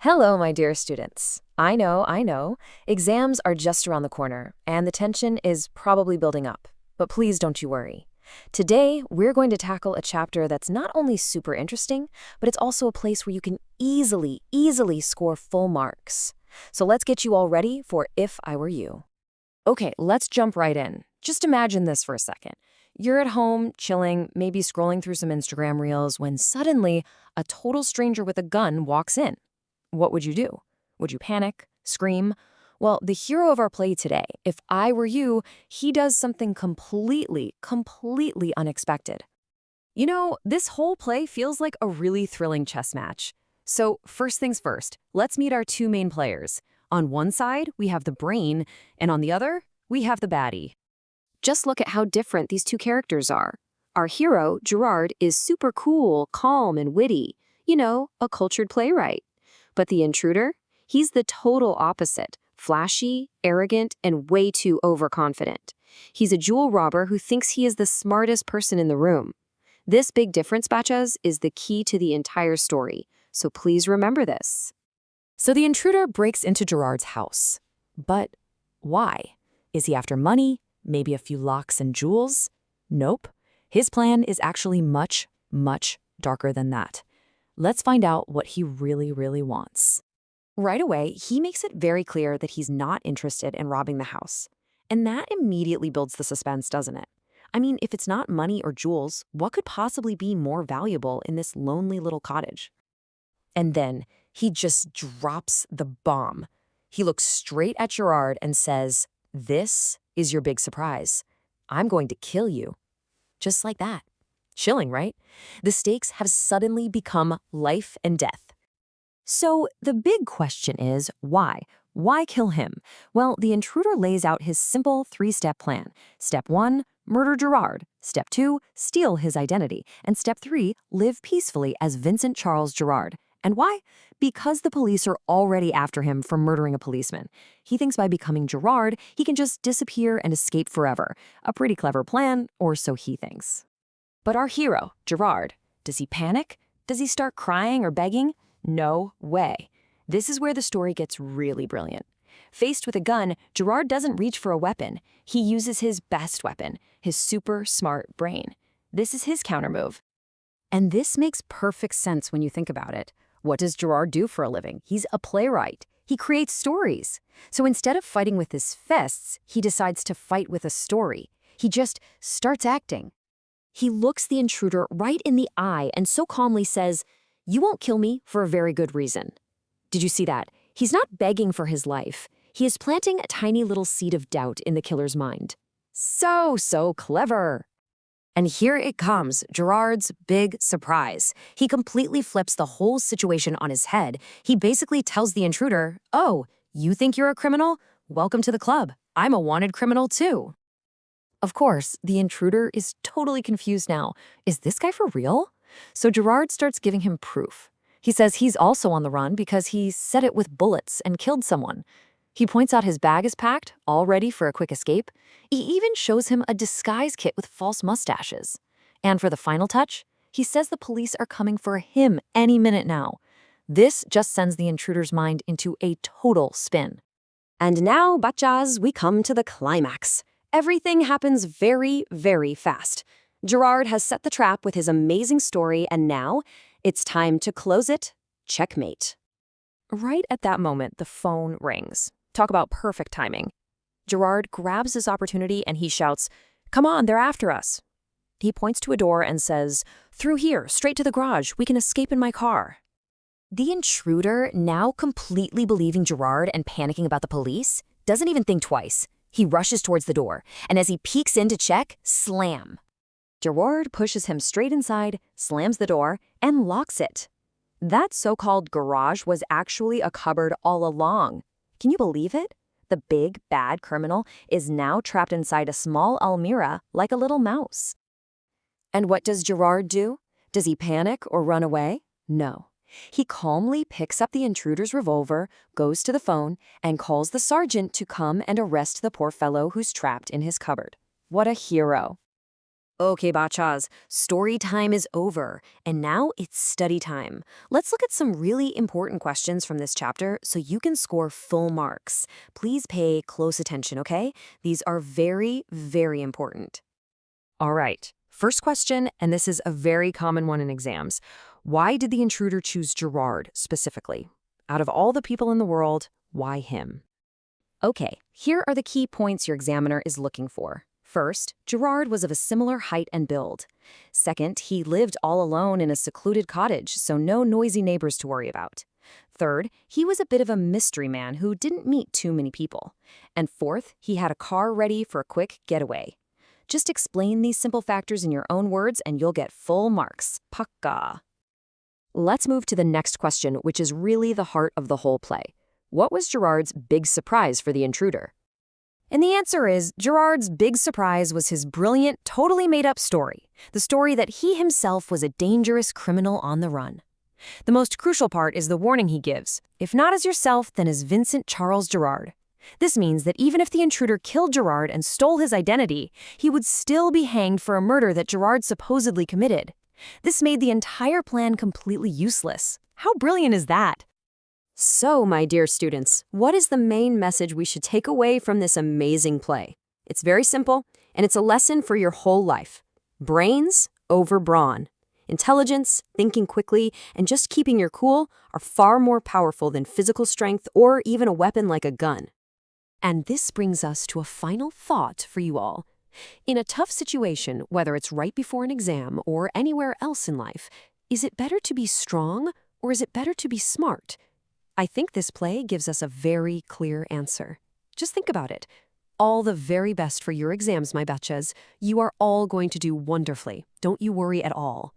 Hello, my dear students. I know, exams are just around the corner, and the tension is probably building up. But please don't you worry. Today, we're going to tackle a chapter that's not only super interesting, but it's also a place where you can easily score full marks. So let's get you all ready for If I Were You. Okay, let's jump right in. Just imagine this for a second. You're at home, chilling, maybe scrolling through some Instagram reels, when suddenly a total stranger with a gun walks in. What would you do? Would you panic? Scream? Well, the hero of our play today, If I Were You, he does something completely unexpected. You know, this whole play feels like a really thrilling chess match. So first things first, let's meet our two main players. On one side, we have the brain, and on the other, we have the baddie. Just look at how different these two characters are. Our hero, Gerard, is super cool, calm, and witty. You know, a cultured playwright. But the intruder? He's the total opposite. Flashy, arrogant, and way too overconfident. He's a jewel robber who thinks he is the smartest person in the room. This big difference, bachas, is the key to the entire story. So please remember this. So the intruder breaks into Gerard's house. But why? Is he after money? Maybe a few locks and jewels? Nope. His plan is actually much darker than that. Let's find out what he really wants. Right away, he makes it very clear that he's not interested in robbing the house. And that immediately builds the suspense, doesn't it? I mean, if it's not money or jewels, what could possibly be more valuable in this lonely little cottage? And then he just drops the bomb. He looks straight at Gerard and says, "This is your big surprise. I'm going to kill you." Just like that. Chilling, right? The stakes have suddenly become life and death. So the big question is, why? Why kill him? Well, the intruder lays out his simple three-step plan. Step 1, murder Gerard. Step 2, steal his identity. And step 3, live peacefully as Vincent Charles Gerard. And why? Because the police are already after him for murdering a policeman. He thinks by becoming Gerard, he can just disappear and escape forever. A pretty clever plan, or so he thinks. But our hero, Gerard, does he panic? Does he start crying or begging? No way. This is where the story gets really brilliant. Faced with a gun, Gerard doesn't reach for a weapon. He uses his best weapon, his super smart brain. This is his countermove. And this makes perfect sense when you think about it. What does Gerard do for a living? He's a playwright. He creates stories. So instead of fighting with his fists, he decides to fight with a story. He just starts acting. He looks the intruder right in the eye and so calmly says, "You won't kill me for a very good reason." Did you see that? He's not begging for his life. He is planting a tiny little seed of doubt in the killer's mind. So clever. And here it comes, Gerard's big surprise. He completely flips the whole situation on his head. He basically tells the intruder, "Oh, you think you're a criminal? Welcome to the club. I'm a wanted criminal too." Of course, the intruder is totally confused now. Is this guy for real? So Gerard starts giving him proof. He says he's also on the run because he said it with bullets and killed someone. He points out his bag is packed, all ready for a quick escape. He even shows him a disguise kit with false mustaches. And for the final touch, he says the police are coming for him any minute now. This just sends the intruder's mind into a total spin. And now, bachas, we come to the climax. Everything happens very fast. Gerard has set the trap with his amazing story, and now it's time to close it. Checkmate. Right at that moment, the phone rings. Talk about perfect timing. Gerard grabs this opportunity and he shouts, "Come on, they're after us." He points to a door and says, "Through here, straight to the garage. We can escape in my car." The intruder, now completely believing Gerard and panicking about the police, doesn't even think twice. He rushes towards the door, and as he peeks in to check, slam. Gerard pushes him straight inside, slams the door, and locks it. That so-called garage was actually a cupboard all along. Can you believe it? The big, bad criminal is now trapped inside a small almirah like a little mouse. And what does Gerard do? Does he panic or run away? No. He calmly picks up the intruder's revolver, goes to the phone, and calls the sergeant to come and arrest the poor fellow who's trapped in his cupboard. What a hero. Okay, bachas, story time is over, and now it's study time. Let's look at some really important questions from this chapter so you can score full marks. Please pay close attention, okay? These are very, very important. All right, first question, and this is a very common one in exams. Why did the intruder choose Gerard specifically? Out of all the people in the world, why him? Okay, here are the key points your examiner is looking for. First, Gerard was of a similar height and build. Second, he lived all alone in a secluded cottage, so no noisy neighbors to worry about. Third, he was a bit of a mystery man who didn't meet too many people. And fourth, he had a car ready for a quick getaway. Just explain these simple factors in your own words and you'll get full marks. Pakka. Let's move to the next question, which is really the heart of the whole play. What was Gerard's big surprise for the intruder? And the answer is, Gerard's big surprise was his brilliant, totally made-up story. The story that he himself was a dangerous criminal on the run. The most crucial part is the warning he gives. If not as yourself, then as Vincent Charles Gerard. This means that even if the intruder killed Gerard and stole his identity, he would still be hanged for a murder that Gerard supposedly committed. This made the entire plan completely useless. How brilliant is that? So, my dear students, what is the main message we should take away from this amazing play? It's very simple, and it's a lesson for your whole life. Brains over brawn. Intelligence, thinking quickly, and just keeping your cool are far more powerful than physical strength or even a weapon like a gun. And this brings us to a final thought for you all. In a tough situation, whether it's right before an exam or anywhere else in life, is it better to be strong or is it better to be smart? I think this play gives us a very clear answer. Just think about it. All the very best for your exams, my bachas. You are all going to do wonderfully. Don't you worry at all.